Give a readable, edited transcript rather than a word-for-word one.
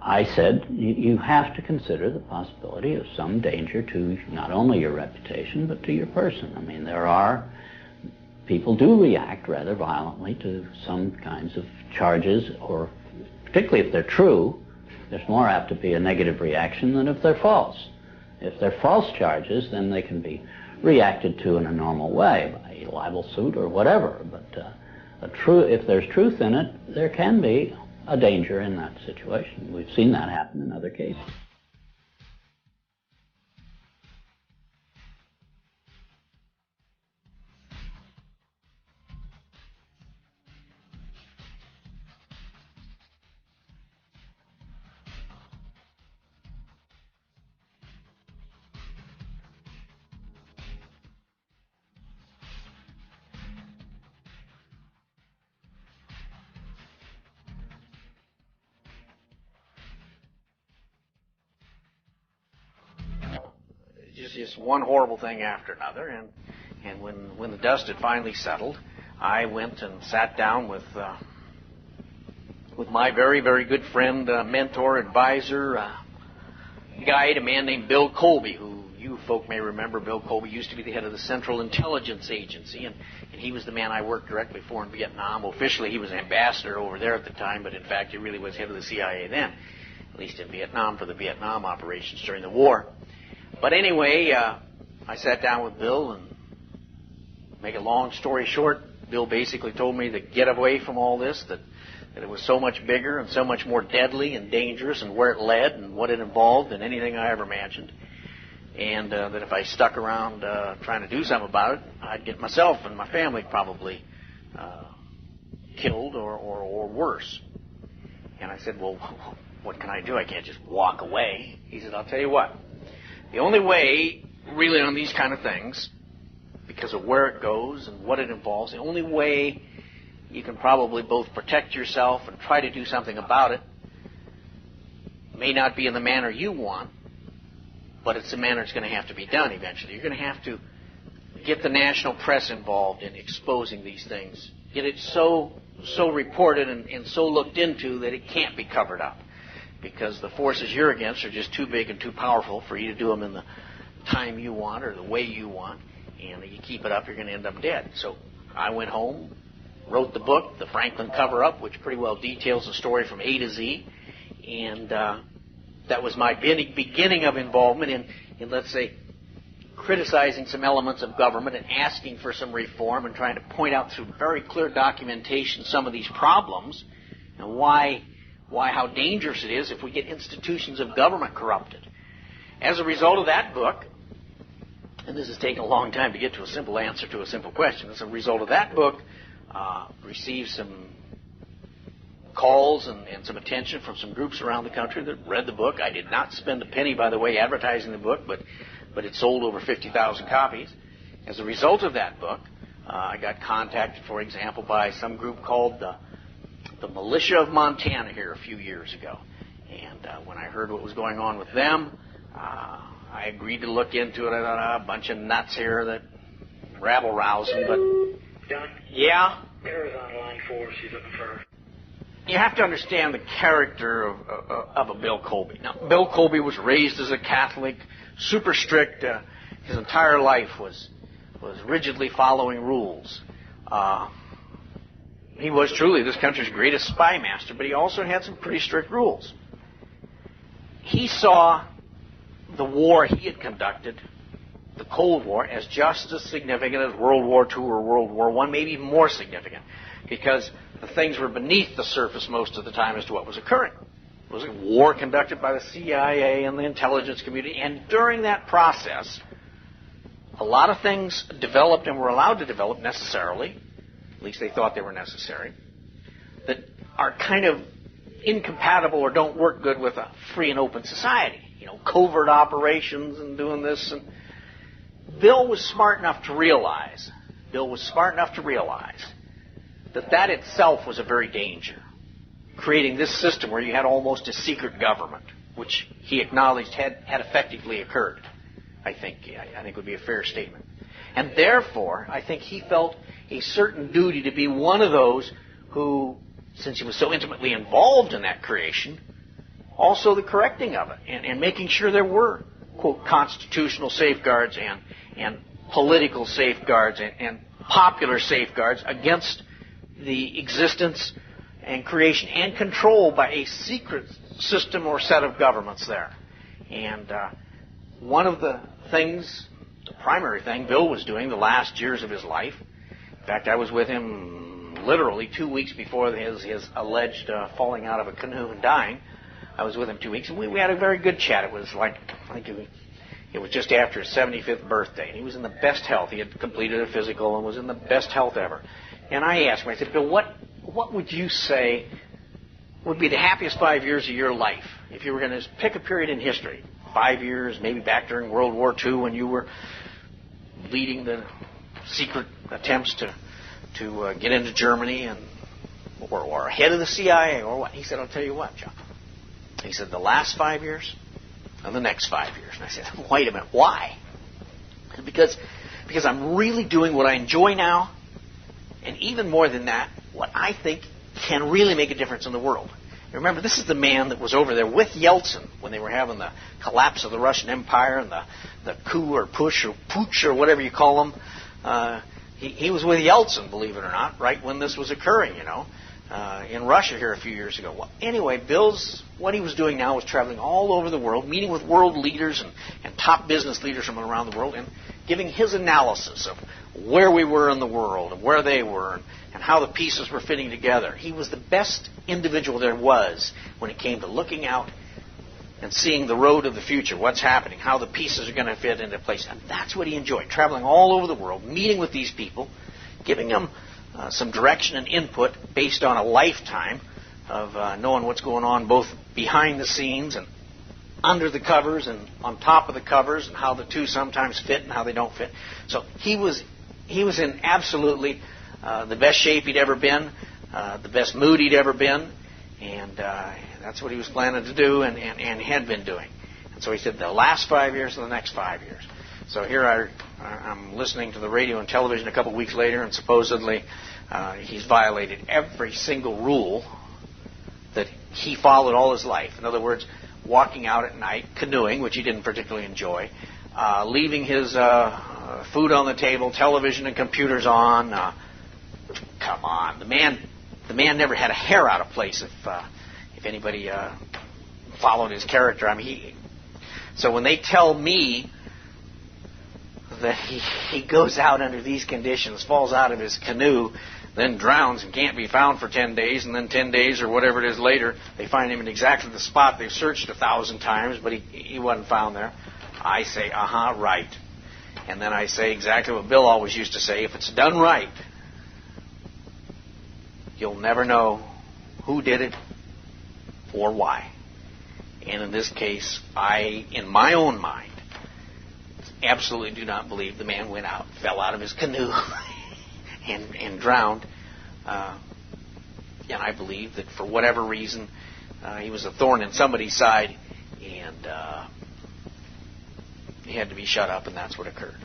I said, you have to consider the possibility of some danger to not only your reputation, but to your person. I mean, people do react rather violently to some kinds of charges, or particularly if they're true, there's more apt to be a negative reaction than if they're false. If they're false charges, then they can be reacted to in a normal way, by a libel suit or whatever. But if there's truth in it, there can be a danger in that situation. We've seen that happen in other cases. Just one horrible thing after another, and when the dust had finally settled, I went and sat down with my very, very good friend, mentor, advisor, guide, a man named Bill Colby, who you folk may remember. Bill Colby used to be the head of the Central Intelligence Agency, and he was the man I worked directly for in Vietnam. Officially, he was ambassador over there at the time, but in fact, he really was head of the CIA then, at least in Vietnam, for the Vietnam operations during the war. But anyway, I sat down with Bill, and make a long story short, Bill basically told me to get away from all this, that it was so much bigger and so much more deadly and dangerous, and where it led and what it involved than anything I ever imagined. And that if I stuck around trying to do something about it, I'd get myself and my family probably killed or worse. And I said, well, what can I do? I can't just walk away. He said, I'll tell you what. The only way, really, on these kind of things, because of where it goes and what it involves, the only way you can probably both protect yourself and try to do something about it may not be in the manner you want, but it's the manner it's going to have to be done eventually. You're going to have to get the national press involved in exposing these things. Get it so reported and so looked into that it can't be covered up, because the forces you're against are just too big and too powerful for you to do them in the time you want or the way you want. And if you keep it up, you're going to end up dead. So I went home, wrote the book, The Franklin Cover-Up, which pretty well details the story from A to Z. And that was my beginning of involvement in, let's say, criticizing some elements of government and asking for some reform and trying to point out through very clear documentation some of these problems and how dangerous it is if we get institutions of government corrupted. As a result of that book, and this has taken a long time to get to a simple answer to a simple question, as a result of that book, received some calls and some attention from some groups around the country that read the book. I did not spend a penny, by the way, advertising the book, but it sold over 50,000 copies. As a result of that book, I got contacted, for example, by some group called the Militia of Montana here a few years ago. And when I heard what was going on with them, I agreed to look into it. I thought, a bunch of nuts here that rabble-rousing, but... John? Yeah? Tara's on line 4. She's looking for her. You have to understand the character of a Bill Colby. Now, Bill Colby was raised as a Catholic, super strict. His entire life was rigidly following rules. He was truly this country's greatest spy master, but he also had some pretty strict rules. He saw the war he had conducted, the Cold War, as just as significant as World War II or World War I, maybe even more significant, because the things were beneath the surface most of the time as to what was occurring. It was a war conducted by the CIA and the intelligence community, and during that process, a lot of things developed and were allowed to develop necessarily, at least they thought they were necessary, that are kind of incompatible or don't work good with a free and open society. You know, covert operations and doing this. And Bill was smart enough to realize that itself was a very danger, creating this system where you had almost a secret government, which he acknowledged had effectively occurred. I think would be a fair statement. And therefore, I think he felt a certain duty to be one of those who, since he was so intimately involved in that creation, also the correcting of it and making sure there were, quote, constitutional safeguards and political safeguards and popular safeguards against the existence and creation and control by a secret system or set of governments there. And one of the things, the primary thing Bill was doing the last years of his life, in fact, I was with him literally 2 weeks before his alleged falling out of a canoe and dying. I was with him 2 weeks, and we had a very good chat. It was like, I think it was just after his 75th birthday, and he was in the best health. He had completed a physical and was in the best health ever. And I asked him, I said, Bill, what would you say would be the happiest 5 years of your life if you were going to pick a period in history? 5 years, maybe back during World War II when you were leading the secret attempts to get into Germany or head of the CIA or what? He said, I'll tell you what, John. He said, the last 5 years and the next 5 years. And I said, wait a minute, why? Because I'm really doing what I enjoy now, and even more than that, what I think can really make a difference in the world. Remember, this is the man that was over there with Yeltsin when they were having the collapse of the Russian Empire and the coup or push or putsch or whatever you call them. He was with Yeltsin, believe it or not, right when this was occurring, in Russia here a few years ago. Well, anyway, what he was doing now was traveling all over the world, meeting with world leaders and top business leaders from around the world and giving his analysis of where we were in the world and where they were and how the pieces were fitting together. He was the best individual there was when it came to looking out and seeing the road of the future, what's happening, how the pieces are going to fit into place. And that's what he enjoyed, traveling all over the world, meeting with these people, giving them some direction and input based on a lifetime of knowing what's going on both behind the scenes and under the covers and on top of the covers and how the two sometimes fit and how they don't fit. So he was in absolutely the best shape he'd ever been, the best mood he'd ever been, and that's what he was planning to do and had been doing. And so he said the last 5 years and the next 5 years. So here I'm listening to the radio and television a couple of weeks later, and supposedly he's violated every single rule that he followed all his life. In other words, walking out at night, canoeing, which he didn't particularly enjoy, leaving his food on the table, television and computers on. Come on, the man never had a hair out of place if anybody followed his character. I mean, so when they tell me that he goes out under these conditions, falls out of his canoe, then drowns and can't be found for 10 days, and then 10 days or whatever it is later, they find him in exactly the spot they've searched 1,000 times, but he wasn't found there. I say, right. And then I say exactly what Bill always used to say, if it's done right, you'll never know who did it or why. And in this case, I, in my own mind, absolutely do not believe the man went out, fell out of his canoe, and drowned. And I believe that for whatever reason, he was a thorn in somebody's side, and he had to be shut up, and that's what occurred.